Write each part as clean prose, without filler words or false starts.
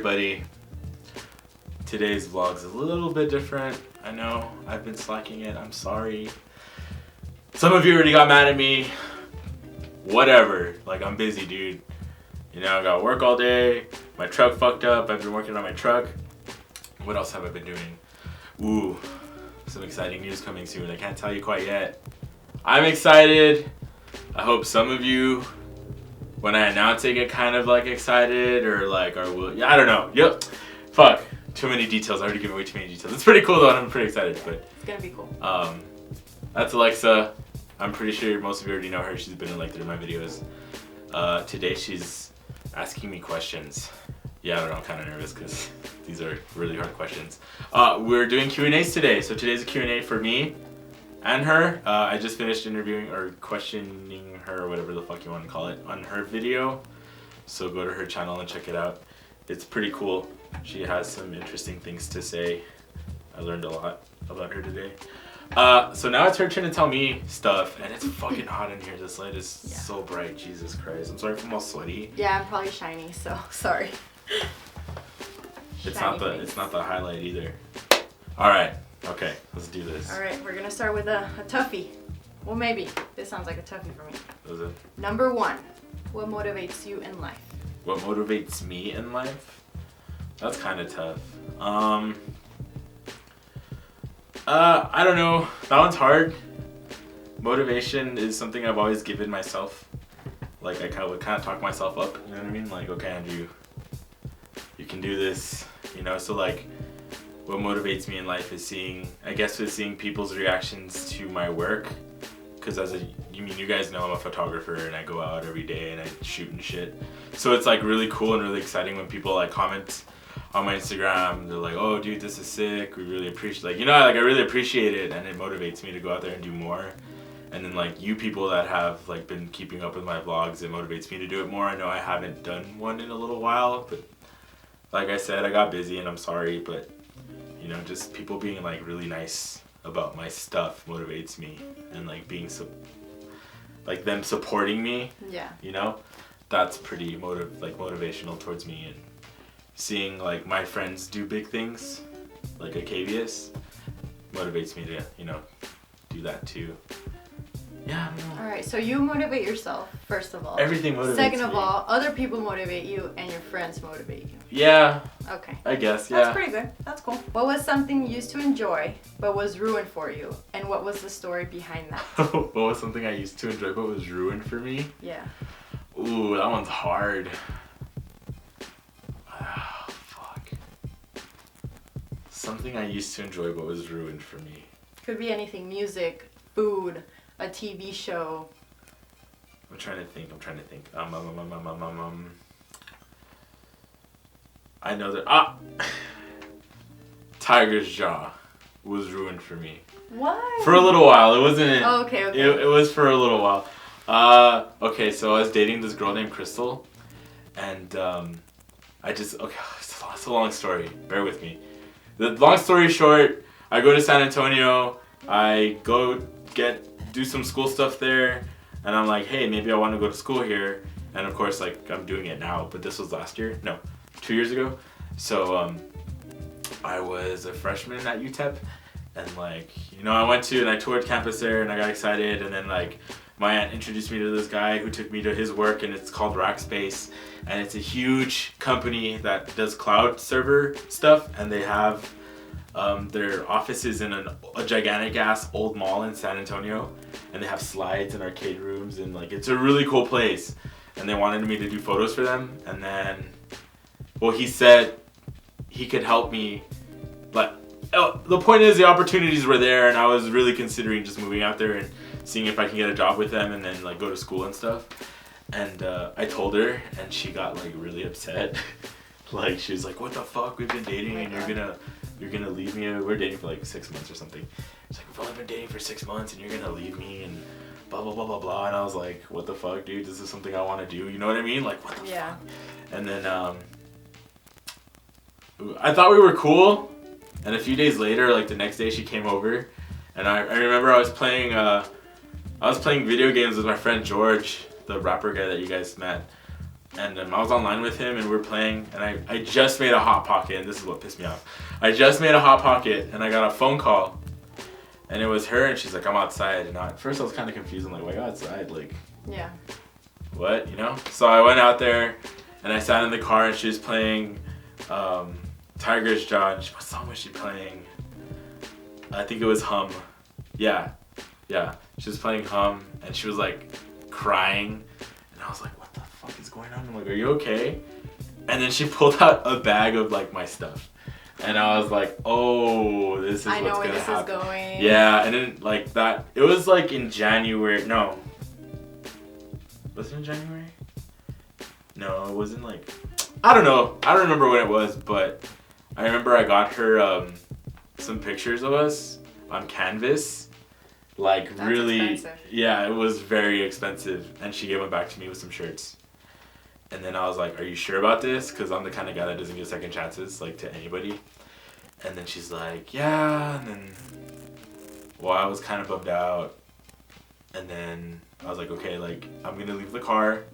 everybody. Today's vlog's a little bit different. I know I've been slacking it. I'm sorry. Some of you already got mad at me. Whatever. Like, I'm busy, dude. You know, I got work all day. My truck fucked up. I've been working on my truck. What else have I been doing? Ooh, some exciting news coming soon. I can't tell you quite yet. I'm excited. I hope some of you, when I announce it, get kind of like excited or like, or will, yeah, I don't know. Yep. Fuck. Too many details. I already given away too many details. It's pretty cool though, and I'm pretty excited. But it's gonna be cool. That's Alexa. I'm pretty sure most of you already know her. She's been in like 3 of my videos. Today she's asking me questions. Yeah, I don't know. I'm kind of nervous because these are really hard questions. We're doing Q&As today. So today's a Q&A for me and her. I just finished interviewing or questioning her, or whatever the fuck you want to call it, on her video. So go to her channel and check it out. It's pretty cool. She has some interesting things to say. I learned a lot about her today. So now it's her turn to tell me stuff, and it's fucking hot in here. This light is so bright. Jesus Christ. I'm sorry if I'm all sweaty. Yeah, I'm probably shiny, so sorry. It's not the highlight either. All right. Okay, let's do this. All right, we're gonna start with a toughie. Well, maybe this sounds like a toughie for me. Does it? Number 1, what motivates you in life? What motivates me in life? That's kind of tough. I don't know. That one's hard. Motivation is something I've always given myself. Like, I would kind of talk myself up. You know what I mean? Like, okay, Andrew, you can do this. You know, so like, what motivates me in life is seeing people's reactions to my work. Because you guys know I'm a photographer and I go out every day and I shoot and shit. So it's like really cool and really exciting when people like comment on my Instagram. They're like, oh dude, this is sick. We really appreciate, like, you know, like I really appreciate it, and it motivates me to go out there and do more. And then like you people that have like been keeping up with my vlogs, it motivates me to do it more. I know I haven't done one in a little while, but like I said, I got busy and I'm sorry, but you know, just people being like really nice about my stuff motivates me, and like being like them supporting me. Yeah. You know, that's pretty motivational towards me, and seeing like my friends do big things, like Acavius, motivates me to, you know, do that too. Yeah, I don't know. Alright, so you motivate yourself, first of all. Everything motivates me. Second of all, other people motivate you and your friends motivate you. Yeah. Okay. I guess, yeah. That's pretty good. That's cool. What was something you used to enjoy but was ruined for you? And what was the story behind that? What was something I used to enjoy but was ruined for me? Yeah. Ooh, that one's hard. Oh, fuck. Something I used to enjoy but was ruined for me. Could be anything. Music, food, a TV show. I'm trying to think. I know that Tiger's Jaw was ruined for me. What? For a little while. It wasn't. Oh, okay. It was for a little while. Okay, so I was dating this girl named Crystal, and it's a long story. Bear with me. The long story short, I go to San Antonio. I go do some school stuff there, and I'm like, hey, maybe I want to go to school here. And of course, like, I'm doing it now, but this was last year. No, 2 years ago. So I was a freshman at UTEP, and like, you know, I went to and I toured campus there, and I got excited, and then like my aunt introduced me to this guy who took me to his work, and it's called Rackspace, and it's a huge company that does cloud server stuff, and they have their offices in a gigantic ass old mall in San Antonio, and they have slides and arcade rooms, and like, it's a really cool place. And they wanted me to do photos for them, and then, well, he said he could help me. But the point is, the opportunities were there, and I was really considering just moving out there and seeing if I can get a job with them and then like go to school and stuff. And I told her, and she got like really upset. Like, she was like, what the fuck, we've been dating, and you're gonna leave me. We're dating for like 6 months or something. She's like, we've only been dating for 6 months, and you're gonna leave me, and blah blah blah blah blah. And I was like, what the fuck, dude, this is something I want to do, you know what I mean? Like, what the fuck? And then I thought we were cool, and a few days later, like the next day, she came over, and I remember I was playing video games with my friend George, the rapper guy that you guys met. And I was online with him and we were playing, and I just made a Hot Pocket, and this is what pissed me off. I just made a Hot Pocket and I got a phone call, and it was her, and she's like, I'm outside. And at first I was kind of confused. I'm like, why are you outside? Like, yeah. What, you know? So I went out there and I sat in the car, and she was playing Tiger's Jaw. What song was she playing? I think it was Hum. Yeah. She was playing Hum, and she was like crying, and I was like, what the fuck is going on? I'm like, are you okay? And then she pulled out a bag of like my stuff, and I was like, oh, this is what's gonna happen. I know where this is going. Yeah, and then like that, it was like in January. No, was it in January? No, it wasn't. Like, I don't know. I don't remember when it was, but I remember I got her some pictures of us on canvas. Like, that's really expensive. Yeah, it was very expensive, and she gave them back to me with some shirts. And then I was like, are you sure about this? Because I'm the kind of guy that doesn't give second chances, like, to anybody. And then she's like, yeah. And then, well, I was kind of bummed out. And then I was like, okay, like, I'm gonna leave the car,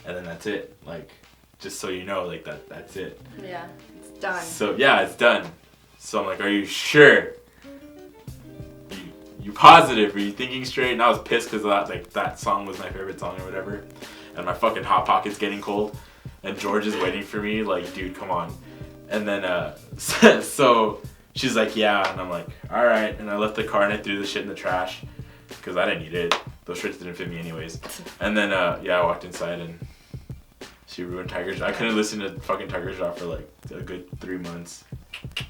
and then that's it. Like, just so you know, like, that's it. Yeah, it's done. So yeah, it's done. So I'm like, are you sure? You positive? Are you thinking straight? And I was pissed because that song was my favorite song or whatever. And my fucking Hot Pocket's getting cold, and George is waiting for me. Like, dude, come on. And then so she's like, yeah, and I'm like, all right. And I left the car and I threw the shit in the trash because I didn't need it. Those shirts didn't fit me anyways. And then I walked inside and she ruined Tiger's Jaw. I couldn't listen to fucking Tiger's Jaw for like a good 3 months.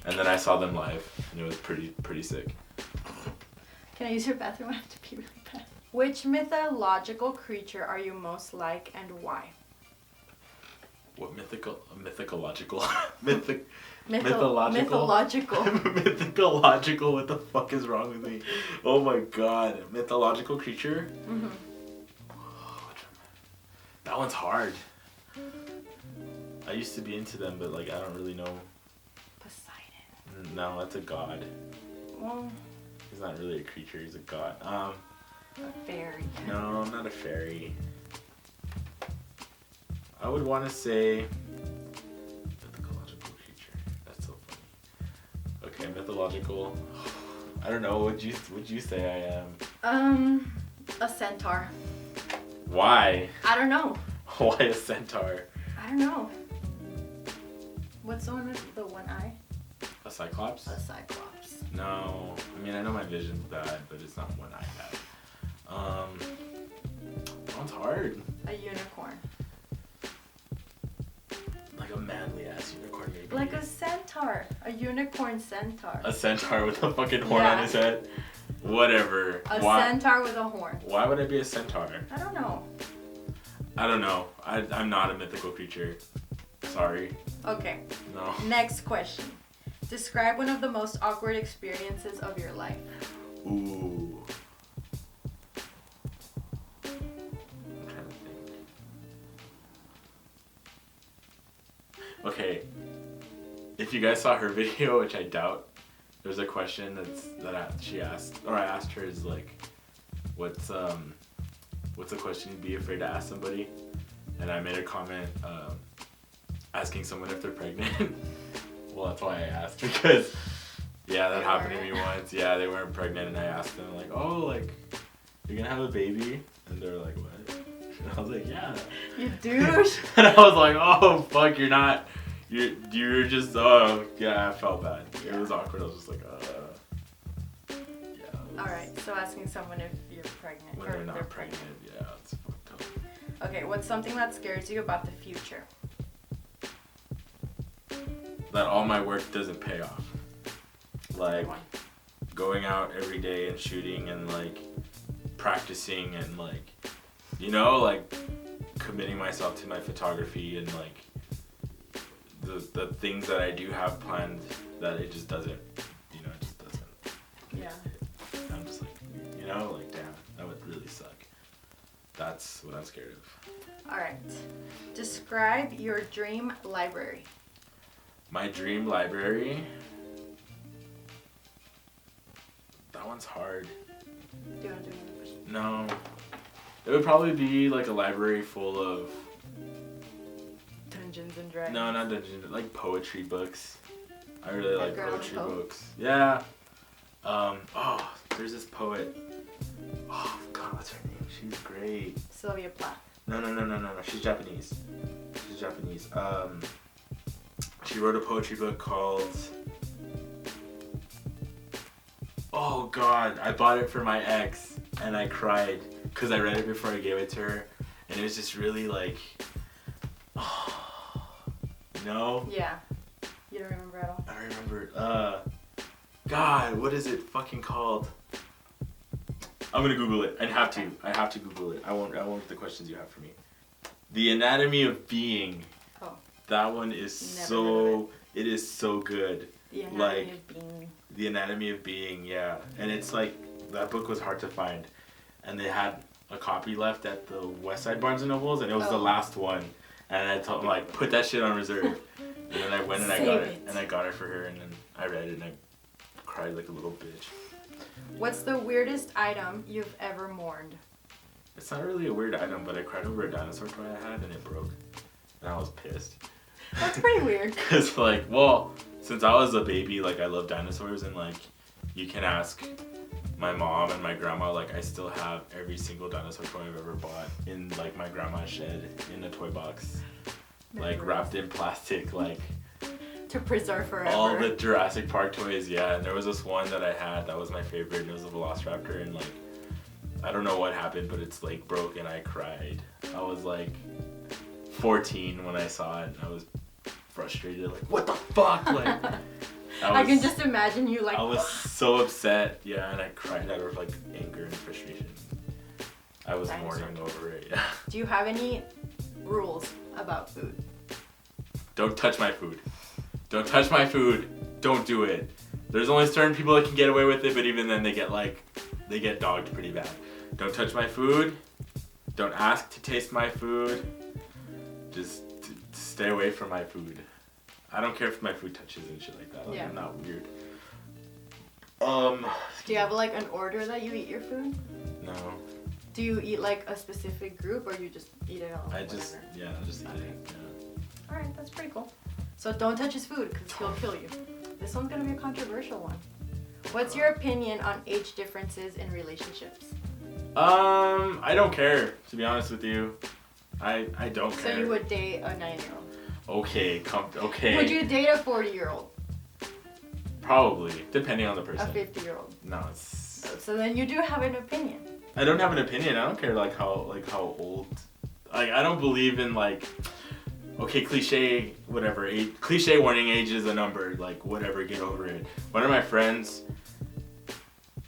And then I saw them live, and it was pretty sick. Can I use your bathroom? I have to pee really bad. Which mythological creature are you most like, and why? What mythological? Mythological. Mythological. What the fuck is wrong with me? Oh my god. Mythological creature? Mm-hmm. That one's hard. I used to be into them, but like I don't really know. Poseidon. No, that's a god. Well, he's not really a creature. He's a god. A fairy. No, I'm not a fairy. I would want to say mythological creature. That's so funny. Okay, mythological. I don't know. Would you say I am? A centaur. Why? I don't know. Why a centaur? I don't know. What's the one with the one eye? A cyclops? A cyclops. No. I mean, I know my vision's bad, but it's not one eye bad. That one's hard. A unicorn. Like a manly ass unicorn, maybe. Like a centaur. A unicorn centaur. A centaur with a fucking horn on his head? Whatever. A centaur with a horn. Why would I be a centaur? I don't know. I'm not a mythical creature. Sorry. Okay. No. Next question. Describe one of the most awkward experiences of your life. Ooh. I'm trying to think. Okay. If you guys saw her video, which I doubt, there's a question she asked, or I asked her, is like, what's a question you'd be afraid to ask somebody? And I made a comment asking someone if they're pregnant. Well, that's why I asked, because that happened to me once. Yeah, they weren't pregnant, and I asked them like, oh, like, you're gonna have a baby? And they're like, what? And I was like, yeah. You douche. And I was like, oh fuck, you're not. You're just, oh yeah, I felt bad. It was awkward. I was just like, yeah. Alright, so asking someone if you're pregnant. When they're not pregnant, yeah, it's fucked up. Okay, what's something that scares you about the future? That all my work doesn't pay off. Like, going out every day and shooting and like practicing and like, you know, like committing myself to my photography and like the things that I do have planned, that it just doesn't, it just doesn't. Yeah. I'm just like, like, damn, that would really suck. That's what I'm scared of. Alright. Describe your dream library. My dream library? That one's hard. Do you want to do another question? No. It would probably be like a library full of Dragons. No, not Dungeons. Like poetry books. I really like Edgar Allan poetry Poe? books. Yeah. There's this poet. Oh God, what's her name? She's great. Sylvia Plath. No. She's Japanese. She wrote a poetry book called. Oh God, I bought it for my ex and I cried because I read it before I gave it to her, and it was just really like. No. Yeah. You don't remember at all? I don't remember. God, what is it fucking called? I'm gonna Google it. I have to Google it. I won't the questions you have for me. The Anatomy of Being. Oh. That one is Never heard of it is so good. The Anatomy Like, of Being. The Anatomy of Being, yeah. And it's like, that book was hard to find. And they had a copy left at the West Side Barnes & Nobles, and it was the last one. And I told them, like, put that shit on reserve. And then I went and I got it. And I got it for her, and then I read it, and I cried like a little bitch. What's the weirdest item you've ever mourned? It's not really a weird item, but I cried over a dinosaur toy I had, and it broke. And I was pissed. That's pretty weird. Because, like, well, since I was a baby, like, I love dinosaurs, and, like, you can ask my mom and my grandma, like, I still have every single dinosaur toy I've ever bought in, like, my grandma's shed in a toy box. Like, wrapped in plastic, like... To preserve forever. All the Jurassic Park toys, yeah. And there was this one that I had that was my favorite, and it was a Velociraptor, and, like, I don't know what happened, but it's, like, broke, and I cried. I was, like, 14 when I saw it, and I was frustrated, like, what the fuck? Like, I can just imagine you, like... I was so upset, yeah, and I cried out of, like, anger and frustration. I was mourning over it, yeah. Do you have any rules about food? Don't touch my food. Don't touch my food. Don't do it. There's only certain people that can get away with it, but even then they get dogged pretty bad. Don't touch my food. Don't ask to taste my food. Just stay away from my food. I don't care if my food touches and shit like that. Like, I'm not weird. Do you have like an order that you eat your food? No. Do you eat like a specific group, or you just eat it all? I just eat it. Yeah. Alright, that's pretty cool. So don't touch his food because he'll kill you. This one's gonna be a controversial one. What's your opinion on age differences in relationships? I don't care, to be honest with you. I don't care. So you would date a 9-year-old? Okay, okay. Would you date a 40-year-old? Probably, depending on the person. A 50-year-old? No, it's... So then you do have an opinion. I don't have an opinion. I don't care like how old. Like, I don't believe in like, okay, cliche, whatever. Cliche warning, age is a number. Like, whatever, get over it. One of my friends,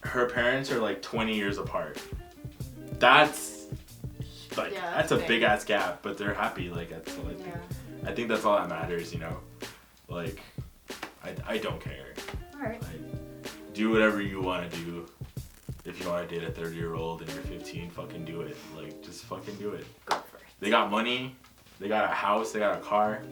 her parents are like 20 years apart. That's like, that's a big ass gap, but they're happy. Like, that's like, I think that's all that matters, you know. Like, I don't care. Alright. Like, do whatever you want to do. If you want to date a 30-year-old and you're 15, fucking do it. Like, just fucking do it. Go for it. They got money. They got a house. They got a car.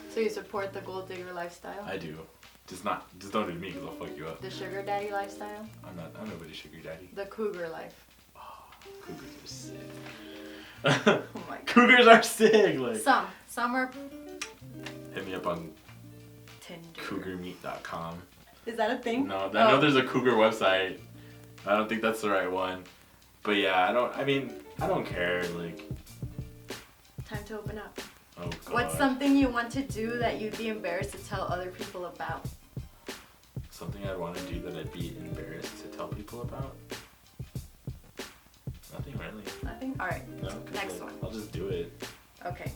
So you support the gold digger lifestyle? I do. Just don't do it to me because I'll fuck you up. The sugar daddy lifestyle? I'm nobody's sugar daddy. The cougar life. Oh, cougars are sick. Oh my God. Cougars are sick. Like, some are. Hit me up on Tinder. cougarmeat.com. Is that a thing? No, I know there's a cougar website. I don't think that's the right one. But yeah, I don't care, like. Time to open up. Oh God. What's something you want to do that you'd be embarrassed to tell other people about? Something I'd want to do that I'd be embarrassed to tell people about? Nothing really. Nothing? Alright. No, Next one. I'll just do it. Okay.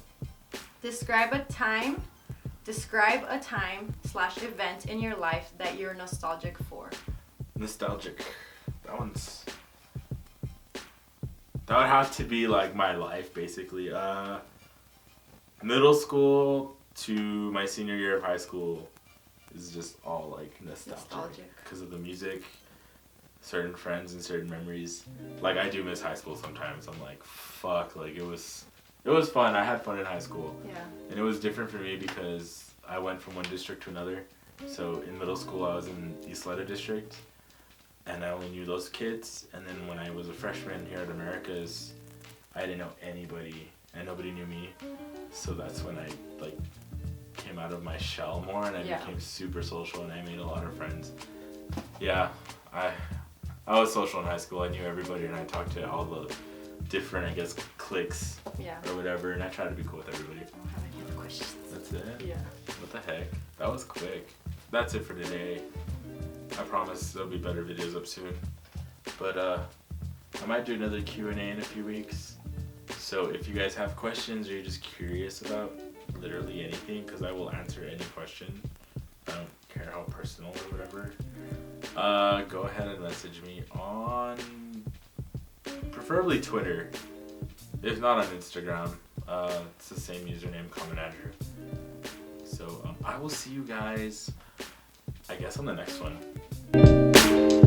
Describe a time / event in your life that you're nostalgic for. Nostalgic. That would have to be like my life, basically. Middle school to my senior year of high school is just all like nostalgic because of the music, certain friends and certain memories. Like, I do miss high school sometimes. I'm like, fuck, like it was fun. I had fun in high school. Yeah. And it was different for me because I went from one district to another. So in middle school I was in East Leda district, and I only knew those kids. And then when I was a freshman here at Americas, I didn't know anybody and nobody knew me. So that's when I like came out of my shell more and I Yeah. became super social and I made a lot of friends. Yeah, I was social in high school. I knew everybody and I talked to all the different, I guess, cliques Yeah. or whatever, and I tried to be cool with everybody. I don't have any other questions. That's it? Yeah. What the heck? That was quick. That's it for today. I promise there'll be better videos up soon. But I might do another Q&A in a few weeks. So if you guys have questions or you're just curious about literally anything, because I will answer any question. I don't care how personal or whatever. Go ahead and message me on preferably Twitter. If not on Instagram. It's the same username, Common Andrew. So I will see you guys, I guess, on the next one.